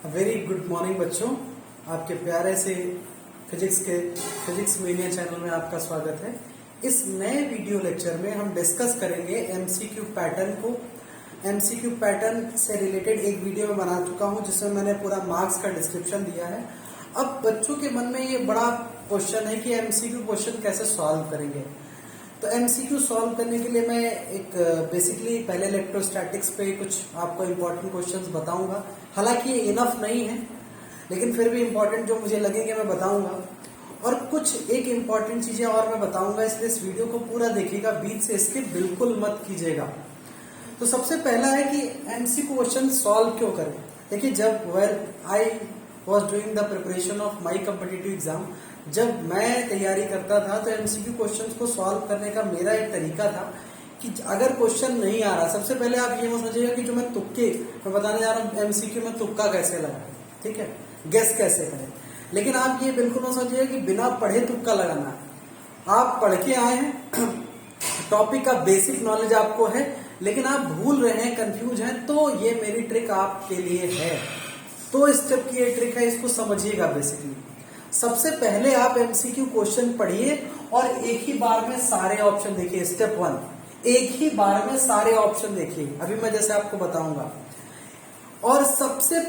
Very good morning बच्चों। आपके प्यारे से फिजिक्स मीडिया चैनल में आपका स्वागत है। इस नए वीडियो लेक्चर में हम डिस्कस करेंगे एमसीक्यू पैटर्न को। एमसीक्यू पैटर्न से रिलेटेड एक वीडियो में बना चुका हूं जिसमें मैंने पूरा मार्क्स का डिस्क्रिप्शन दिया है। अब बच्चों के मन में ये बड़ा क्वेश्चन है कि एमसीक्यू क्वेश्चन कैसे सॉल्व करेंगे। तो एमसीक्यू सॉल्व करने के लिए मैं एक बेसिकली पहले इलेक्ट्रोस्टैटिक्स पे कुछ आपको इम्पोर्टेंट क्वेश्चंस बताऊंगा। हालांकि ये इनफ नहीं है, लेकिन फिर भी इम्पोर्टेंट जो मुझे लगेंगे मैं बताऊंगा। और कुछ एक इम्पोर्टेंट चीजें और मैं बताऊंगा, इसलिए इस वीडियो को पूरा देखिएगा, बीच से इसके बिल्कुल मत कीजिएगा। तो सबसे पहला है कि एमसीक्यू क्वेश्चन सॉल्व क्यों करें। देखिए, जब I was doing the preparation of my competitive exam, जब मैं तैयारी करता था तो एमसीक्यू क्वेश्चंस को सॉल्व करने का मेरा एक तरीका था कि अगर क्वेश्चन नहीं आ रहा, सबसे पहले आप ये मत समझिएगा कि जो मैं बताने जा रहा हूँ एमसीक्यू में तुक्का कैसे लगाए, ठीक है, गेस कैसे करें। लेकिन आप ये बिल्कुल मत समझिएगा कि बिना पढ़े तुक्का लगाना। आप पढ़ के आए हैं, टॉपिक का बेसिक नॉलेज आपको है, लेकिन आप भूल रहे हैं, कंफ्यूज हैं, तो ये मेरी ट्रिक आपके लिए है। तो स्टेप की ये ट्रिक है, इसको समझिएगा। बेसिकली सबसे पहले आप एमसीक्यू क्वेश्चन पढ़िए और एक ही बार में सारे ऑप्शन देखिए। स्टेप 1, एक ही बार में सारे ऑप्शन देखिए। अभी मैं जैसे आपको बताऊंगा। और सबसे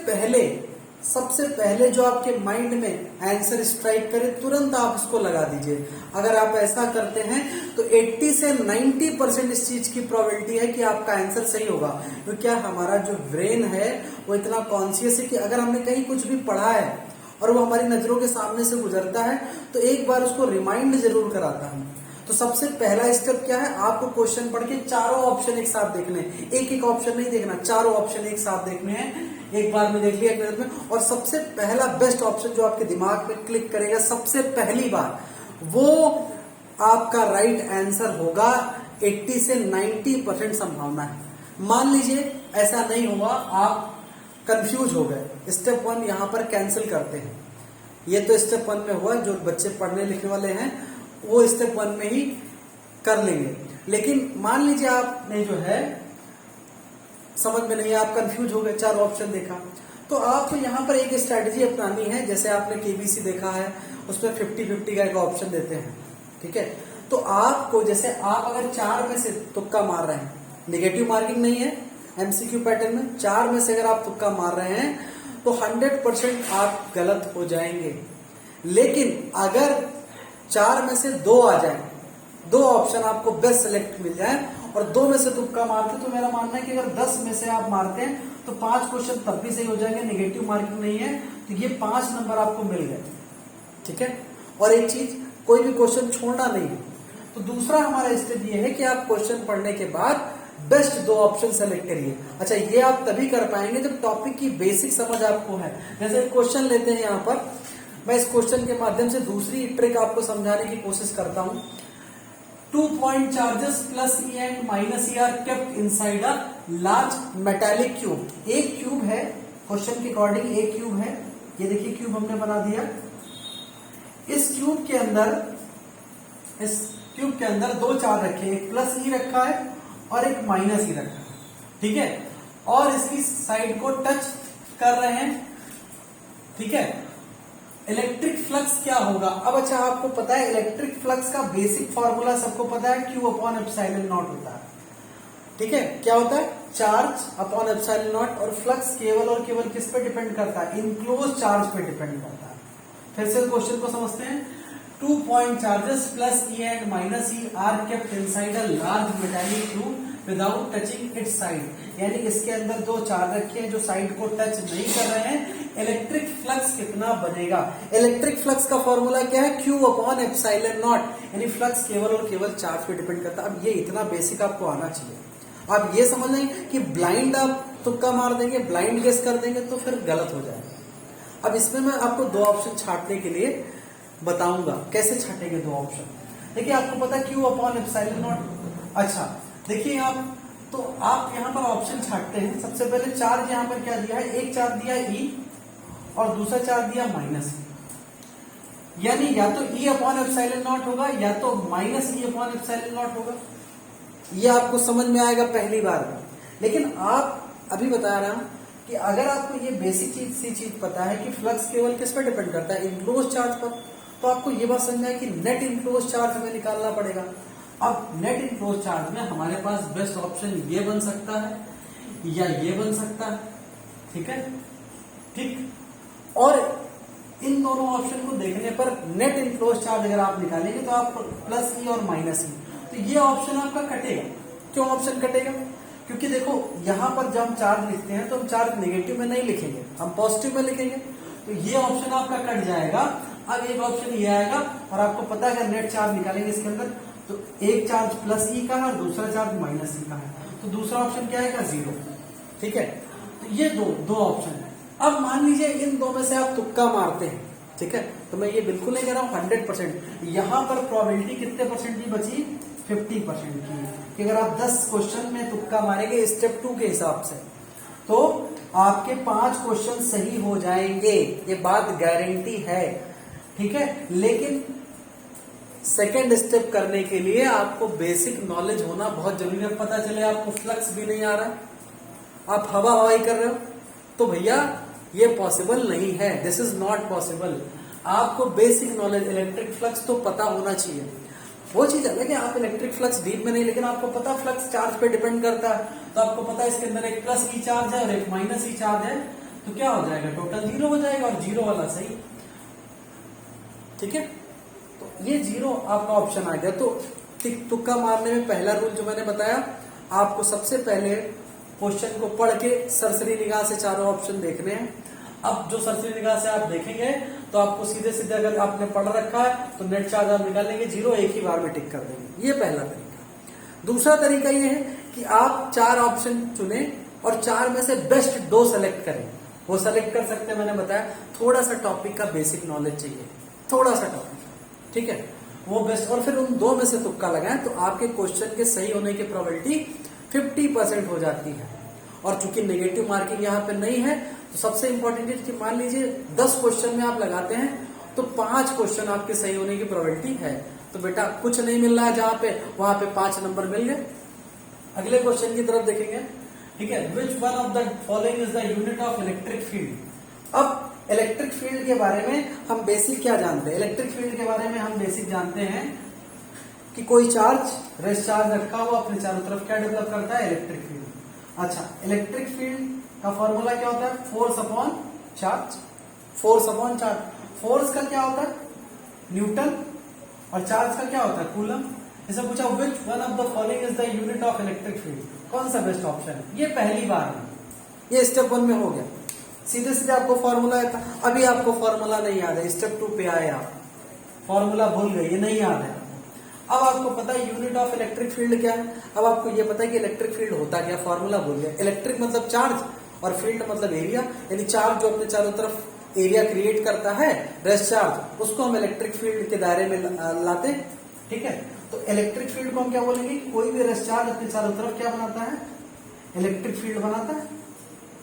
पहले जो आपके माइंड में आंसर स्ट्राइक करे, तुरंत आप इसको लगा दीजिए। अगर आप ऐसा करते हैं तो 80 से 90% इस चीज की प्रोबेबिलिटी है कि आपका आंसर सही होगा। क्योंकि क्या हमारा जो ब्रेन है वो इतना कॉन्शियस है कि अगर हमने कहीं कुछ भी पढ़ा है और वो हमारी नजरों के सामने से गुजरता है तो एक बार उसको रिमाइंड जरूर कराता है। तो सबसे पहला स्टेप क्या है, आपको क्वेश्चन पढ़ के चारों ऑप्शन एक साथ देखने, एक एक ऑप्शन नहीं देखना, चारों ऑप्शन एक साथ देखने हैं। एक बार में देख लिया, एक मिनट में। और सबसे पहला बेस्ट ऑप्शन जो आपके दिमाग में क्लिक करेगा सबसे पहली बार, वो आपका राइट आंसर होगा। 80 से 90% संभावना है। मान लीजिए ऐसा नहीं हुआ, आप कंफ्यूज हो गए। स्टेप 1 यहां पर कैंसिल करते हैं। ये तो स्टेप 1 में हुआ, जो बच्चे पढ़ने लिखने वाले हैं वो स्टेप 1 में ही कर लेंगे। लेकिन मान लीजिए आपने जो है समझ में नहीं, आप कंफ्यूज हो गए, चार ऑप्शन देखा, तो आपको यहां पर एक स्ट्रैटेजी अपनानी है। जैसे आपने केबीसी देखा है, उसमें 50-50 का एक ऑप्शन देते हैं, ठीक है। तो आपको, जैसे आप अगर 4 में से तुक्का मार रहे हैं, नेगेटिव मार्किंग नहीं है एमसीक्यू पैटर्न में, 4 में से अगर आप तुक्का मार रहे हैं तो 100% आप गलत हो जाएंगे। लेकिन अगर 4 में से 2 आ जाए, 2 ऑप्शन आपको बेस्ट सेलेक्ट मिल जाए और 2 में से तुक्का मारते, तो मेरा मानना है कि अगर 10 में से आप मारते हैं तो 5 क्वेश्चन तब भी सही हो जाएंगे, नेगेटिव मार्किंग नहीं है, तो ये 5 नंबर आपको मिल गए, ठीक है। और एक चीज, कोई भी क्वेश्चन छोड़ना नहीं है। तो दूसरा हमारा स्टेप ये है कि आप क्वेश्चन पढ़ने के बाद बेस्ट 2 ऑप्शन सेलेक्ट करिए। अच्छा, ये आप तभी कर पाएंगे जब टॉपिक की बेसिक समझ आपको है। जैसे क्वेश्चन लेते हैं, यहां पर मैं इस क्वेश्चन के माध्यम से दूसरी ट्रिक आपको समझाने की कोशिश करता हूं। 2 point charges plus E and minus E are kept inside a large metallic cube। एक क्यूब है, क्वेश्चन के अकॉर्डिंग एक क्यूब है, ये देखिए क्यूब हमने बना दिया। इस क्यूब के अंदर 2 चार्ज रखे हैं, एक प्लस ई रखा है और एक माइनस ई रखा है, ठीक है। और इसकी साइड को टच कर रहे हैं, ठीक है। इलेक्ट्रिक फ्लक्स क्या होगा। अब अच्छा, आपको पता है इलेक्ट्रिक फ्लक्स का बेसिक फॉर्मूला सबको पता है, Q अपॉन एप्सिलॉन नॉट होता है, ठीक है। क्या होता है, चार्ज अपॉन एप्सिलॉन नॉट। और फ्लक्स केवल और केवल किस पे डिपेंड करता है, इनक्लोज चार्ज पे डिपेंड करता है। फिर से क्वेश्चन को समझते हैं। 2 point charges plus E and minus E are kept inside a large metallic tube without touching its side। यानी इसके अंदर 2 चार्ज रखे हैं जो साइड को टच नहीं कर रहे हैं। इलेक्ट्रिक फ्लक्स कितना बनेगा, इलेक्ट्रिक फ्लक्स का फॉर्मूला क्या है, Q अपॉन एप्सिलॉन नॉट। यानी फ्लक्स केवल और केवल चार्ज पे डिपेंड करता है। अब ये इतना बेसिक आपको आना चाहिए। आप ये समझ लें कि ब्लाइंड आप तुक्का मार देंगे, ब्लाइंड गेस कर देंगे तो फिर गलत हो जाएगा। अब इसमें मैं आपको 2 ऑप्शन छांटने के लिए बताऊंगा, कैसे छाटेंगे 2 ऑप्शन। देखिए, आपको पता है Q अपॉन एप्सिलॉन नॉट। अच्छा देखिए, आप यहां पर ऑप्शन छाटते हैं। सबसे पहले चार्ज यहां पर क्या दिया है, एक चार्ज दिया E और दूसरा चार्ज दिया माइनस E। यानी या तो E अपॉन एप्सिलॉन नॉट होगा या तो minus E upon epsilon not होगा। ये आपको समझ में आएगा पहली बार में। लेकिन आप अभी बता रहा हूं कि अगर आपको ये बेसिक सी चीज पता है कि फ्लक्स केवल किस पर डिपेंड करता है, इनक्लोज चार्ज पर, तो आपको ये बात समझना है कि नेट इनक्लोज चार्ज हमें निकालना पड़ेगा। अब नेट इनक्लोज चार्ज में हमारे पास बेस्ट ऑप्शन ये बन सकता है या ये बन सकता है, ठीक है, ठीक। और इन दोनों ऑप्शन को देखने पर नेट इनक्लोज चार्ज अगर आप निकालेंगे तो आप प्लस ई और माइनस ई, तो ये ऑप्शन आपका कटेगा। क्यों ऑप्शन कटेगा? क्योंकि देखो यहां पर जब हम चार्ज लिखते हैं तो हम चार्ज नेगेटिव में नहीं लिखेंगे, हम पॉजिटिव में लिखेंगे, तो ये ऑप्शन आपका कट जाएगा। अब एक ऑप्शन ये आएगा और आपको पता है अगर नेट चार्ज निकालेंगे इसके अंदर तो एक चार्ज प्लस ई का है और दूसरा चार्ज माइनस ई का है, तो दूसरा ऑप्शन क्या आएगा? 0, ठीक है। तो ये दो ऑप्शन है। अब मान लीजिए इन दो में से आप तुक्का मारते हैं, ठीक है, तो मैं ये बिल्कुल नहीं कह रहा हूं 100%, यहां पर प्रोबेबिलिटी कितने परसेंट की बची? 50% की, कि अगर आप 10 क्वेश्चन में तुक्का मारेंगे स्टेप 2 के हिसाब से तो आपके 5 क्वेश्चन सही हो जाएंगे, ये बात गारंटी है, ठीक है। लेकिन सेकेंड स्टेप करने के लिए आपको बेसिक नॉलेज होना बहुत जरूरी है। पता चले आपको फ्लक्स भी नहीं आ रहा है, आप हवा हवाई कर रहे हो, तो भैया ये पॉसिबल नहीं है, दिस इज नॉट पॉसिबल। आपको बेसिक नॉलेज इलेक्ट्रिक फ्लक्स तो पता होना चाहिए। वो चीज अलग है आप इलेक्ट्रिक फ्लक्स डीप में नहीं, लेकिन आपको पता फ्लक्स चार्ज पे डिपेंड करता है, तो आपको पता है इसके अंदर एक प्लस ई चार्ज है और एक माइनस ई चार्ज है, तो क्या हो जाएगा? टोटल 0 हो जाएगा और 0 वाला सही, ठीक है। तो ये 0 आपका ऑप्शन आ गया। तो तुक्का मारने में पहला रूल जो मैंने बताया, आपको सबसे पहले क्वेश्चन को पढ़ के सरसरी निगाह से चारों ऑप्शन देखने हैं। अब जो सरसरी निगाह से आप देखेंगे तो आपको सीधे सीधे अगर आपने पढ़ रखा है तो नेट चार्ज आप निकालेंगे 0, एक ही बार में टिक कर देंगे, ये पहला तरीका। दूसरा तरीका ये है कि आप 4 ऑप्शन चुने और 4 में से बेस्ट 2 सेलेक्ट करें। वो सेलेक्ट कर सकते हैं, मैंने बताया थोड़ा सा टॉपिक का बेसिक नॉलेज चाहिए, थोड़ा सा टॉपिक, ठीक है, वो बेस्ट, और फिर उन 2 में से तुक्का लगाएं तो आपके क्वेश्चन के सही होने की प्रोबेबिलिटी 50% हो जाती है। और चूंकि नेगेटिव मार्किंग यहाँ पे नहीं है तो सबसे इंपॉर्टेंट है कि मान लीजिए 10 क्वेश्चन में आप लगाते हैं तो 5 क्वेश्चन आपके सही होने की प्रोबेबिलिटी है, तो बेटा कुछ नहीं मिल रहा है जहां पे, वहां पे 5 नंबर मिल गए। अगले क्वेश्चन की तरफ देखेंगे, ठीक है। Which one of the following is the unit of electric field. अब इलेक्ट्रिक फील्ड के बारे में हम बेसिक क्या जानते हैं? इलेक्ट्रिक फील्ड के बारे में हम बेसिक जानते हैं कि कोई चार्ज, रेस्ट चार्ज रखा हुआ अपने चारों तरफ क्या डेवलप करता है? Electric field. अच्छा, इलेक्ट्रिक फील्ड का फॉर्मूला क्या होता है? Force upon charge. Force upon charge, force का क्या होता है? न्यूटन, और चार्ज का क्या होता है? कूलम। जैसे पूछा which one of the following is the unit of electric field, कौन सा बेस्ट ऑप्शन है? ये पहली बार है, ये स्टेप 1 में हो गया, सीधे सीधे आपको फॉर्मूला आया था। अभी आपको फॉर्मूला नहीं याद है, स्टेप 2 पे आए आप, फॉर्मूला भूल गए, ये नहीं याद है। अब आपको पता है यूनिट ऑफ इलेक्ट्रिक फील्ड क्या है, अब आपको ये पता है कि इलेक्ट्रिक फील्ड होता क्या, फॉर्मूला भूल गया। इलेक्ट्रिक मतलब चार्ज और फील्ड मतलब एरिया, यानी चार्ज जो अपने चारों तरफ एरिया क्रिएट करता है, रेस्ट चार्ज, उसको हम इलेक्ट्रिक फील्ड के दायरे में लाते हैं, ठीक है। तो इलेक्ट्रिक फील्ड को हम क्या बोलेंगे? कोई भी रेस्ट चार्ज अपने चारों तरफ क्या बनाता है? इलेक्ट्रिक फील्ड बनाता है,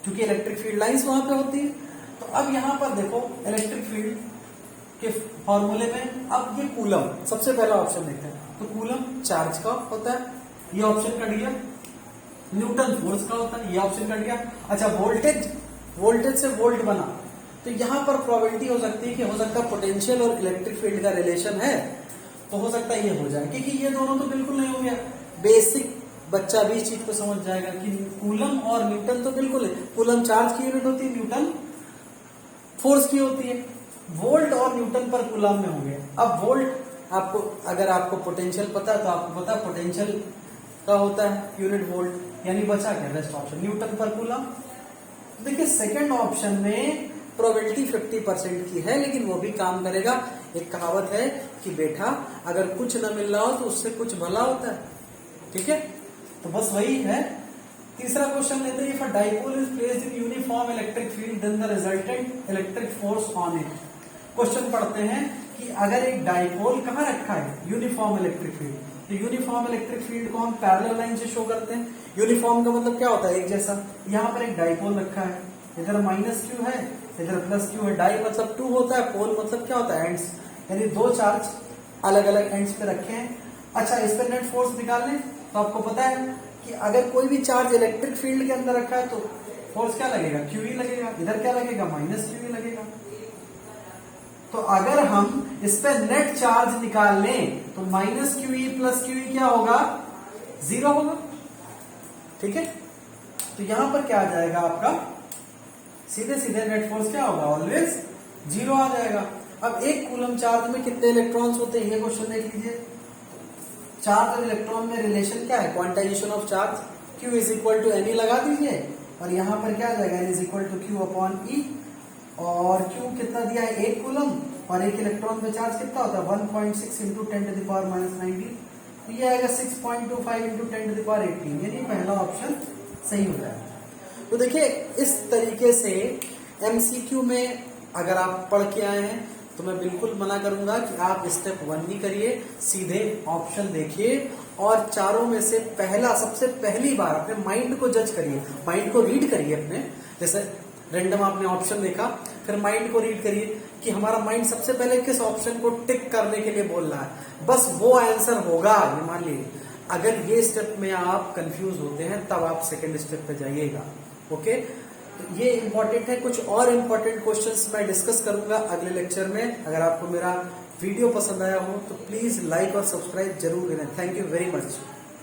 क्योंकि इलेक्ट्रिक फील्ड लाइंस वहां पे होती है। तो अब यहां पर देखो इलेक्ट्रिक फील्ड के फॉर्मूले में अब ये कूलम, सबसे पहला ऑप्शन देखते हैं, तो कूलम चार्ज का होता है, ये ऑप्शन कट गया। न्यूटन फोर्स का होता है, ये ऑप्शन कट गया। अच्छा, वोल्टेज, वोल्टेज से वोल्ट बना, तो यहां पर प्रोबेबिलिटी हो सकती है कि हो सकता है पोटेंशियल और इलेक्ट्रिक फील्ड का रिलेशन है, तो हो सकता है ये हो जाए, क्योंकि ये दोनों तो बिल्कुल नहीं हो गया। बेसिक बच्चा भी इस चीज को समझ जाएगा कि कूलम और न्यूटन तो बिल्कुल है, कूलम चार्ज की यूनिट होती है, न्यूटन फोर्स की होती है। वोल्ट और न्यूटन पर कूलम में होंगे। अब वोल्ट आपको, अगर आपको पोटेंशियल पता है तो आपको पता है पोटेंशियल का होता है यूनिट वोल्ट, यानी बचा क्या? रेस्ट ऑप्शन न्यूटन पर कूलम। देखिए सेकंड ऑप्शन में प्रोबेबिलिटी 50% की है, लेकिन वो भी काम करेगा। एक कहावत है कि बेटा अगर कुछ न मिल रहा हो तो उससे कुछ भला होता है, ठीक है। तो बस वही है। तीसरा क्वेश्चन लेते हैं, if a dipole is placed in uniform electric field then the resultant electric force on it. Question पढ़ते हैं कि अगर एक डाइपोल कहाँ रखा है? Uniform electric field. तो यूनिफॉर्म इलेक्ट्रिक फील्ड को हम पैरेलल लाइन से शो करते हैं। यूनिफॉर्म का मतलब क्या होता है? एक जैसा। यहाँ पर एक डाइपोल रखा है, इधर माइनस क्यू है, इधर प्लस क्यू है। डाई मतलब 2 होता है, पोल मतलब क्या होता है? एंड्स, यानी 2 चार्ज अलग अलग एंड्स पे रखे हैं। अच्छा, इस पर नेट फोर्स निकाल लें तो आपको पता है कि अगर कोई भी चार्ज इलेक्ट्रिक फील्ड के अंदर रखा है तो फोर्स क्या लगेगा, QE लगेगा। इधर क्या लगेगा, माइनस QE लगेगा। तो अगर हम इस पे नेट चार्ज निकाल लें तो माइनस QE प्लस QE क्या होगा, 0 होगा। ठीक है, तो यहां पर क्या आ जाएगा आपका, सीधे सीधे नेट फोर्स क्या होगा, ऑलवेज 0 आ जाएगा। अब एक कूलम चार्ज में कितने इलेक्ट्रॉन्स होते हैं, ये क्वेश्चन देख लीजिए। चार्ज और इलेक्ट्रॉन में रिलेशन क्या है, quantization of charge, Q is equal to n लगा दीजिए और यहां पर क्या आ जाएगा, n is equal to Q upon e. और Q कितना दिया है, एक कूलम, और एक इलेक्ट्रॉन पे चार्ज कितना होता है, 1.6 इंटू 10⁻⁻19। तो ये आएगा 6.25 इंटू 10⁻18, यानी पहला ऑप्शन सही हो जाएगा। तो देखिए इस तरीके से MCQ में अगर आप पढ़ के आए हैं तो मैं बिल्कुल मना करूंगा कि आप स्टेप 1 नहीं करिए, सीधे ऑप्शन देखिए और चारों में से पहला, सबसे पहली बार अपने माइंड को जज करिए, माइंड को रीड करिए अपने। जैसे रैंडम आपने ऑप्शन देखा, फिर माइंड को रीड करिए कि हमारा माइंड सबसे पहले किस ऑप्शन को टिक करने के लिए बोल रहा है, बस वो आंसर होगा ये मान लीजिए। अगर ये स्टेप में आप कंफ्यूज होते हैं तब आप सेकंड स्टेप पे जाइएगा। ओके, तो ये इंपॉर्टेंट है। कुछ और इंपॉर्टेंट क्वेश्चंस मैं डिस्कस करूंगा अगले लेक्चर में। अगर आपको मेरा वीडियो पसंद आया हो तो प्लीज लाइक और सब्सक्राइब जरूर करें। Thank you very much.